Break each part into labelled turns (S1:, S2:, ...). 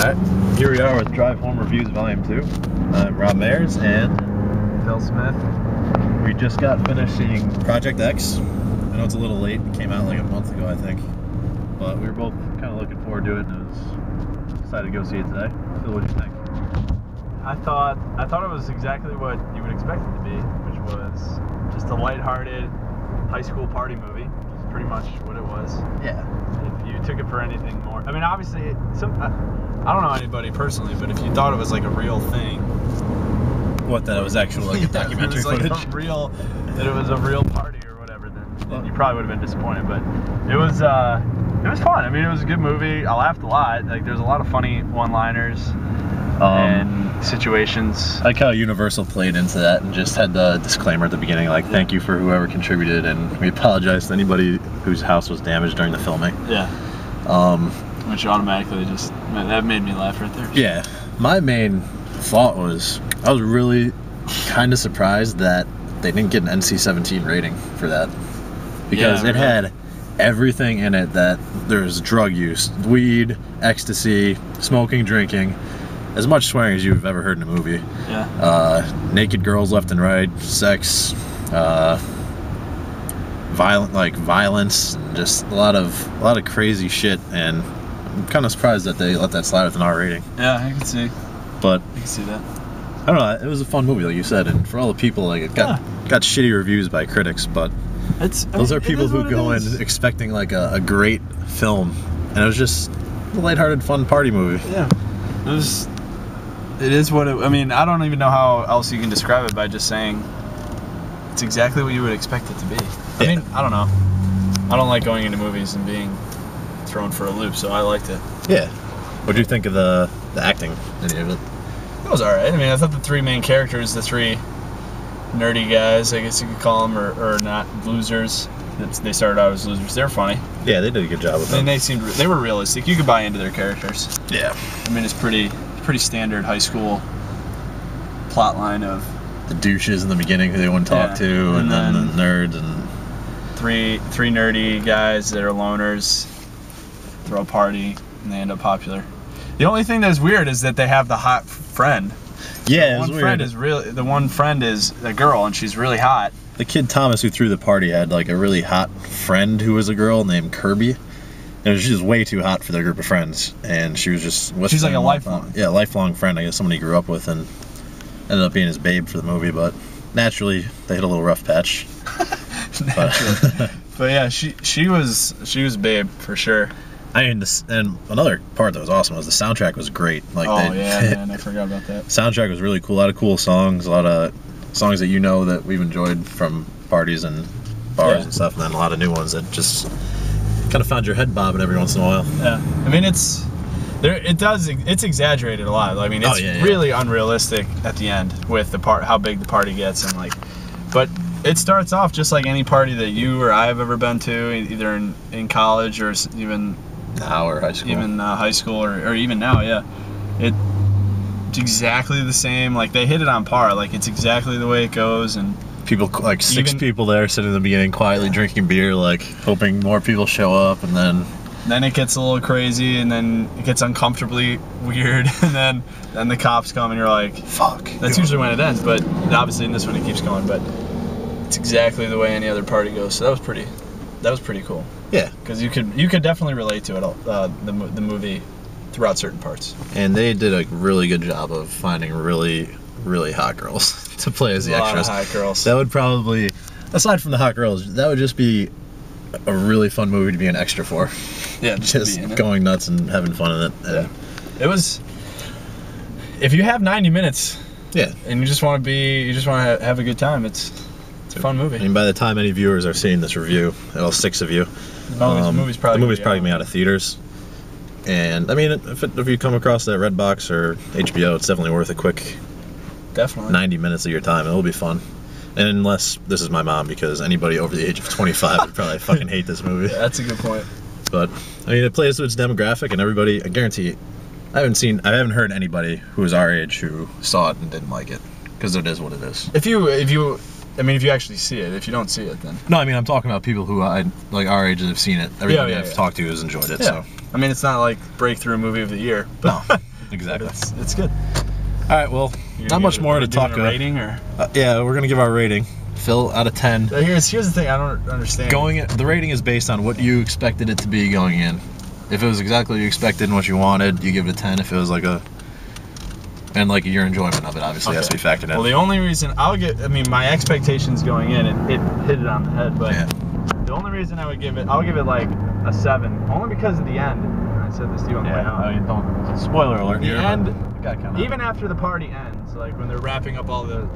S1: Alright, here we are with Drive Home Reviews Volume 2. I'm Rob Mayers and
S2: Phil Smith.
S1: We just got finished seeing Project X. I know it's a little late, it came out like a month ago I think. But we were both kind of looking forward to it and was decided to go see it today. Phil, what do you think?
S2: I thought it was exactly what you would expect it to be, which was just a lighthearted high school party movie. Which is pretty much what it was.
S1: Yeah.
S2: If you took it for anything more, I mean, obviously, I don't know anybody personally, but if you thought it was like a real thing,
S1: What, that it was actually like a documentary footage?
S2: That it was a real party or whatever, then you probably would have been disappointed. But it was fun. I mean, it was a good movie. I laughed a lot. Like, there's a lot of funny one-liners and situations.
S1: I like how Universal played into that and just had the disclaimer at the beginning, like, thank you for whoever contributed, and we apologize to anybody whose house was damaged during the filming.
S2: Yeah. Which automatically that made me laugh right there.
S1: Yeah. My main thought was, I was really kind of surprised that they didn't get an NC-17 rating for that. Because it had everything in it that there's drug use, weed, ecstasy, smoking, drinking, as much swearing as you've ever heard in a movie.
S2: Yeah.
S1: Naked girls left and right, sex, violence, and just a lot of crazy shit. And I'm kind of surprised that they let that slide with an R rating.
S2: Yeah, I can see.
S1: But
S2: I can see that.
S1: I don't know. It was a fun movie, like you said, and for all the people, like, it got shitty reviews by critics, but those are people who go in expecting like a great film, and it was just a lighthearted, fun party movie.
S2: Yeah. It is what it, I mean, I don't even know how else you can describe it by just saying it's exactly what you would expect it to be. I mean, I don't know. I don't like going into movies and being thrown for a loop, so I liked it.
S1: Yeah. What do you think of the acting? Any of it?
S2: It was alright. I mean, I thought the three main characters, the three nerdy guys, I guess you could call them, or not, losers. They started out as losers. They're funny.
S1: Yeah, they did a good job with them.
S2: And they were realistic. You could buy into their characters.
S1: Yeah.
S2: I mean, it's pretty standard high school plot line of
S1: the douches in the beginning who they wouldn't talk to, and then the nerds, and
S2: three nerdy guys that are loners throw a party and they end up popular. The only thing that's weird is that they have the hot friend.
S1: Yeah,
S2: the one friend is a girl, and she's really hot.
S1: The kid Thomas who threw the party had like a really hot friend who was a girl named Kirby. And she was way too hot for their group of friends, and she was just with
S2: she's like a lifelong
S1: friend. I guess somebody he grew up with, and ended up being his babe for the movie. But naturally, they hit a little rough patch.
S2: But yeah, she was babe for sure.
S1: I mean, and another part that was awesome was the soundtrack was great. Like,
S2: man, I forgot about that.
S1: Soundtrack was really cool. A lot of cool songs, a lot of songs that you know that we've enjoyed from parties and bars and stuff, and then a lot of new ones that just kind of found your head bobbing every once in a while.
S2: Yeah, I mean, it's exaggerated a lot. I mean, it's really unrealistic at the end with how big the party gets, and but it starts off just like any party that you or I have ever been to, either in college or even
S1: now, or high school.
S2: Even high school or even now, yeah. It's exactly the same. Like, they hit it on par. Like, it's exactly the way it goes, and
S1: people, like six people there sitting in the beginning quietly drinking beer, like hoping more people show up, and then
S2: it gets a little crazy, and then it gets uncomfortably weird, and then the cops come, and you're like, fuck. That's usually when it ends, but obviously in this one it keeps going, but it's exactly the way any other party goes. So that was pretty cool.
S1: Yeah,
S2: because you could definitely relate to it, the movie throughout certain parts.
S1: And they did a really good job of finding really, really hot girls to play as the extras.
S2: A lot of hot girls.
S1: That would probably, aside from the hot girls, that would just be a really fun movie to be an extra for.
S2: Yeah,
S1: just going nuts and having fun in it.
S2: Yeah. It was. If you have 90 minutes.
S1: Yeah.
S2: And you just want to have a good time. It's a fun movie.
S1: I mean, by the time any viewers are seeing this review, well, 6 of you,
S2: the movie's probably
S1: going to be out of theaters. And I mean, if you come across that Redbox or HBO, it's definitely worth a quick 90 minutes of your time. It'll be fun. And unless this is my mom, because anybody over the age of 25 would probably fucking hate this movie.
S2: Yeah, that's a good point.
S1: But I mean, it plays to its demographic, and everybody, I guarantee, I haven't heard anybody who is our age who saw it and didn't like it, because it is what it is.
S2: If you actually see it. If you don't see it, then
S1: no. I mean, I'm talking about people who like our age that have seen it. Everybody I've talked to has enjoyed it.
S2: Yeah.
S1: So
S2: I mean, it's not like breakthrough movie of the year. But,
S1: no. Exactly.
S2: It's good.
S1: All right, well, not much more to talk about.
S2: Rating or?
S1: Yeah, we're gonna give our rating. Phil, out of 10.
S2: Here's the thing I don't understand.
S1: The rating is based on what you expected it to be going in. If it was exactly what you expected and what you wanted, you give it a 10. If it was like your enjoyment of it obviously has to be factored in.
S2: Well, the only reason my expectations going in, it hit it on the head, but the only reason I'll give it like a 7, only because of the end. I said this to you on the way out.
S1: I mean, don't spoiler alert
S2: The
S1: here.
S2: end, even after the party ends, like when they're wrapping up all the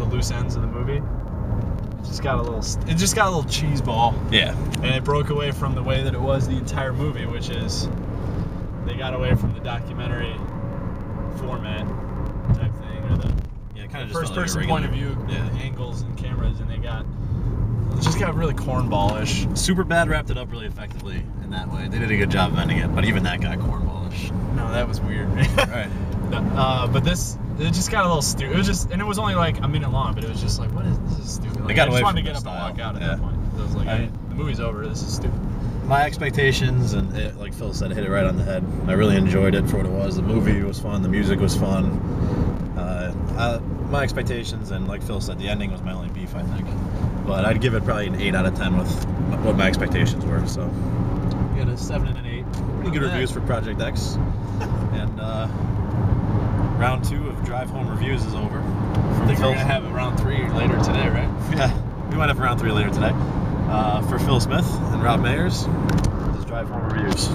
S2: loose ends of the movie, it just got a little cheese ball.
S1: Yeah.
S2: And it broke away from the way that it was the entire movie, which is they got away from the documentary format type thing, or the
S1: kind of
S2: first person point of view, angles and cameras, and it just got really cornballish.
S1: Superbad wrapped it up really effectively in that way. They did a good job of ending it, but even that got cornballish.
S2: No, that was weird.
S1: Right.
S2: But it just got a little stupid. It was just, and it was only like a minute long, but it was just like, this is stupid. Like, I just wanted to get up and walk out at that point. I was like, the movie's over. This is stupid.
S1: My expectations, and like Phil said, hit it right on the head. I really enjoyed it for what it was. The movie was fun. The music was fun. My expectations, and like Phil said, the ending was my only beef, I think. But I'd give it probably an 8 out of 10 with what my expectations were. So we got a 7 and an 8. Pretty good reviews for Project X. And round 2 of Drive Home Reviews is over.
S2: I think we're going to have a round 3 later today, right?
S1: Yeah, we might have round 3 later today. For Phil Smith and Rob Mayers, this is Drive Home Reviews.